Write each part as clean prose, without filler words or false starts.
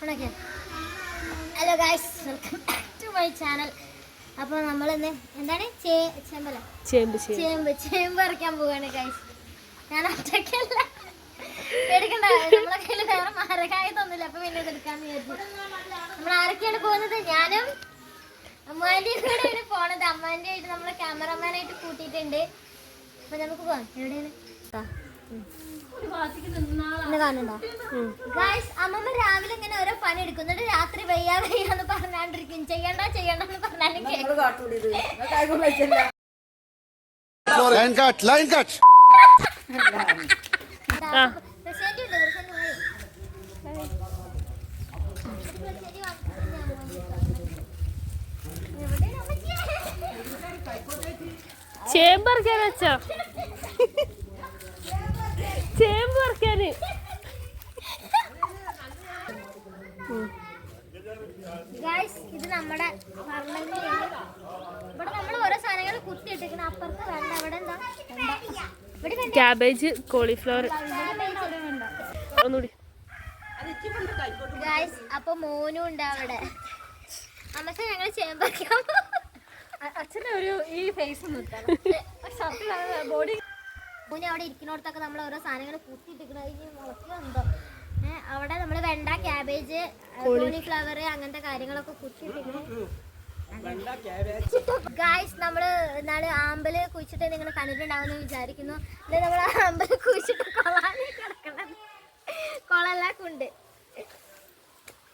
Hello guys, welcome back to my channel. അപ്പോൾ നമ്മളിന്ന് എന്താണ് ചേമ്പ് പറിക്കാൻ പോവാണ് ഗൈസ്. ഞാൻ ഒറ്റയ്ക്കല്ല, എടുക്കണ്ട, നമ്മളെ കയ്യിൽ വേറെ മരകായതൊന്നുമില്ല. അപ്പോൾ പിന്നെ ഇതെടുക്കാന്ന് വിചാരിച്ചു. നമ്മൾ ആരൊക്കെയാണ് പോകുന്നത്? ഞാനും അമ്മാൻ്റെയും കൂടെയാണ് പോണത്. അമ്മാൻ്റെ ആയിട്ട് നമ്മളെ ക്യാമറമാനായിട്ട് കൂട്ടിയിട്ടുണ്ട്. അപ്പോൾ നമുക്ക് പോവാം. എവിടെയാണ് കാണുന്നുണ്ടോ ഗൈസ്? അമ്മമ്മ രാവിലെ ഇങ്ങനെ ഓരോ പണി എടുക്കുന്നുണ്ട്. രാത്രി വയ്യാന്ന് പറഞ്ഞാണ്ടിരിക്കും. ചെയ്യണ്ടെന്ന് പറഞ്ഞാലും ചേമ്പറിക്കാൻ വെച്ചോ? ചേമ്പ് പറിക്കാന് ഇത് നമ്മുടെ ഇവിടെ നമ്മൾ ഓരോ സാധനങ്ങൾ കുത്തിയിട്ടിരിക്കണം. അപ്പുറത്ത് വേണ്ട, അവിടെ എന്താ ക്യാബേജ്, കോളിഫ്ലവർ. അപ്പൊ മോനും ഉണ്ട് അവിടെ. അമ്മച്ച ഞങ്ങൾ ചേമ്പറിക്കാൻ അച്ഛൻ്റെ ഒരു ഈ ഫേസ് ബോഡി. മോനെ അവിടെ ഇരിക്കുന്നിടത്തൊക്കെ നമ്മൾ ഓരോ സാധനങ്ങൾ കുത്തിയിട്ടിരിക്കണോ അവിടെ നമ്മൾ വെണ്ട, ക്യാബേജ്, കോളിഫ്ലവർ അങ്ങനത്തെ കാര്യങ്ങളൊക്കെ കുത്തിയിട്ടിരിക്കണം. ഗായ്സ്, നമ്മള് നാളെ ആമ്പല് കുഴിച്ചിട്ട് നിങ്ങൾ കണ്ടിട്ടുണ്ടാവുമെന്ന് വിചാരിക്കുന്നു. നമ്മൾ ആമ്പല് കുഴിച്ചിട്ട് കൊളെല്ലാം ഉണ്ട്.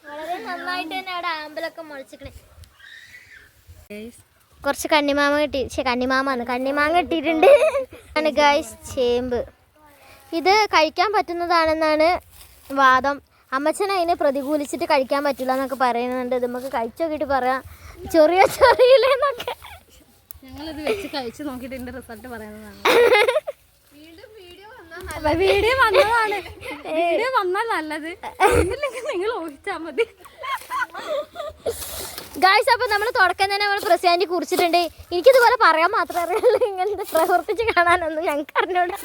വളരെ നന്നായിട്ട് തന്നെ അവിടെ ആമ്പലൊക്കെ മുളച്ചിക്കണേ. കുറച്ച് കണ്ണിമാങ്ങ കിട്ടിയിട്ടുണ്ട്. ഗായ്സ്, ചേമ്പ് ഇത് കഴിക്കാൻ പറ്റുന്നതാണെന്നാണ് വാദം. അമ്മച്ചൻ അതിനെ പ്രതികൂലിച്ചിട്ട് കഴിക്കാൻ പറ്റില്ല എന്നൊക്കെ പറയുന്നുണ്ട്. ഇത് നമുക്ക് കഴിച്ചു നോക്കിയിട്ട് പറയാം ചൊറിയില്ലെന്നൊക്കെ. ഞങ്ങളിത് വെച്ച് കഴിച്ചു നോക്കിയിട്ട് ഇതിന്റെ റിസൾട്ട് പറയുന്നതാണ്. വീഡിയോ വന്നാൽ നല്ലത്, നിങ്ങൾ ഊഹിച്ചാൽ മതി. ഗായ്സ്, അപ്പൊ നമ്മൾ തുടക്കം തന്നെ നമ്മൾ പ്രസിഡന്റ് കുറിച്ചിട്ടുണ്ട്. എനിക്കിതുപോലെ പറയാൻ മാത്രമേ അറിയുള്ളൂ, ഇങ്ങനത്തെ പ്രവർത്തിച്ച് കാണാനൊന്നും ഞങ്ങൾക്ക് അറിഞ്ഞോളൂ.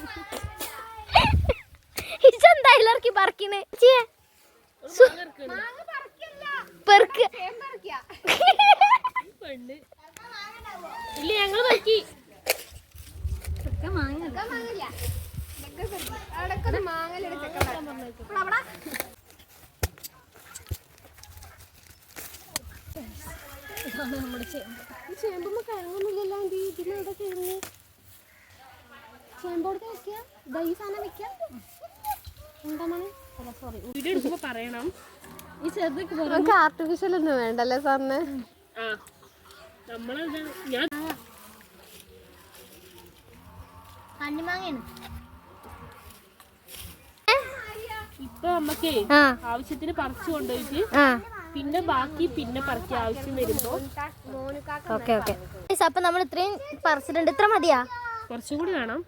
ഇതെന്തായാലും ഇറക്കി പറക്കിന് ഇല്ല, ഞങ്ങൾ പറ്റി നമ്മുടെ ചേമ്പുമ്പോ കഴങ്ങൊന്നുമില്ലല്ലോ. ഇതിനവിടെ കയറുന്നു. ചേമ്പോടത്ത് വെക്കുക, ഈ സാധനം വെക്കുക. വീഡിയോ എടുക്കുമ്പോ പറയണം. ഈ ചെറുതൊക്കെ ആർട്ടിഫിഷ്യൽ ഒന്നും വേണ്ടല്ലേ സാറിന്? ഇപ്പൊ നമ്മക്കേ ആവശ്യത്തിന് പറിച്ചു കൊണ്ടുപോയിട്ട് പിന്നെ ബാക്കി പിന്നെ പറിക്കാൻ ആവശ്യം വരുമ്പോ. അപ്പൊ നമ്മൾ ഇത്രയും പറിച്ചിട്ടുണ്ട്. ഇത്ര മതിയാ? കുറച്ചും കൂടി വേണം,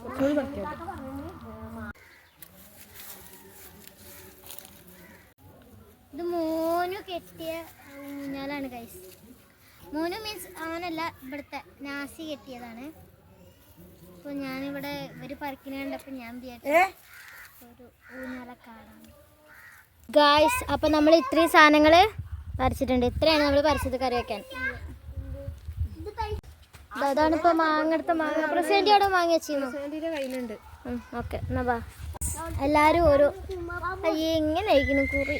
കുറച്ചും കൂടി പറിക്കാം. ഇത് മോനു കെട്ടിയ ഊഞ്ഞാലാണ് ഗൈസ്. മോനു മീൻസ് അവനല്ല, ഇവിടുത്തെ നാസി കെട്ടിയതാണ്. അപ്പോൾ ഞാനിവിടെ ഒരു പറിക്കിനെ കണ്ടപ്പോൾ ഞാൻ വിചാരിച്ചു ഒരു ഊഞ്ഞാലക്കാടാണ് ഗായ്സ്. അപ്പം നമ്മൾ ഇത്രയും സാധനങ്ങൾ പറിച്ചിട്ടുണ്ട്. ഇത്രയാണ് നമ്മൾ പറിച്ചത് കറി വയ്ക്കാൻ. അതാണ് ഇപ്പോൾ മാങ്ങടുത്ത മാങ്ങ. പ്രസിഡന്റ് അവിടെ വാങ്ങി വെച്ചിരുന്നു. കയ്യിലുണ്ട്. ഓക്കെ, എന്നാ വാ. എല്ലാവരും ഓരോ അയ്യേ ഇങ്ങനെ അയക്കുന്നു കുറി.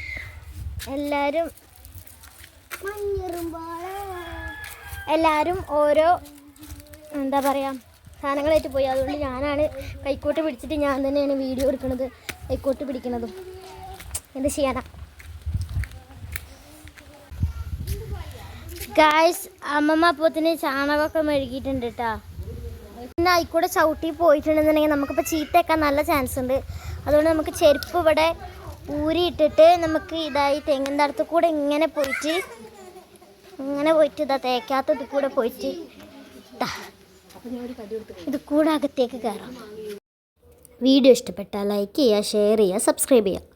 എല്ലാവരും ഓരോ എന്താ പറയുക സാധനങ്ങളായിട്ട് പോയി. അതുകൊണ്ട് ഞാനാണ് കൈക്കോട്ട് പിടിച്ചിട്ട് ഞാൻ തന്നെയാണ് വീഡിയോ എടുക്കുന്നത്, കൈക്കോട്ട് പിടിക്കുന്നതും. എന്ത് ചെയ്യാനാ ഗായ്സ്? അമ്മമ്മ അപ്പോത്തിന് ചാണകമൊക്കെ മെഴുകിയിട്ടുണ്ട് കേട്ടോ. പിന്നെ ആയിക്കൂടെ ചവിട്ടി പോയിട്ടുണ്ടെന്നുണ്ടെങ്കിൽ നമുക്കിപ്പോൾ ചീത്തയൊക്കെ നല്ല ചാൻസ് ഉണ്ട്. അതുകൊണ്ട് നമുക്ക് ചെരുപ്പ് ഇവിടെ ഊരിയിട്ടിട്ട് നമുക്ക് ഇതായി തെങ്ങിൻ്റെ അടുത്ത് കൂടെ ഇങ്ങനെ പോയിട്ട് ഇതാ തേക്കാത്തത് കൂടെ പോയിട്ട് ഇത് കൂടെ അകത്തേക്ക് കയറാം. വീഡിയോ ഇഷ്ടപ്പെട്ടാൽ ലൈക്ക് ചെയ്യുക, ഷെയർ ചെയ്യുക, സബ്സ്ക്രൈബ് ചെയ്യുക.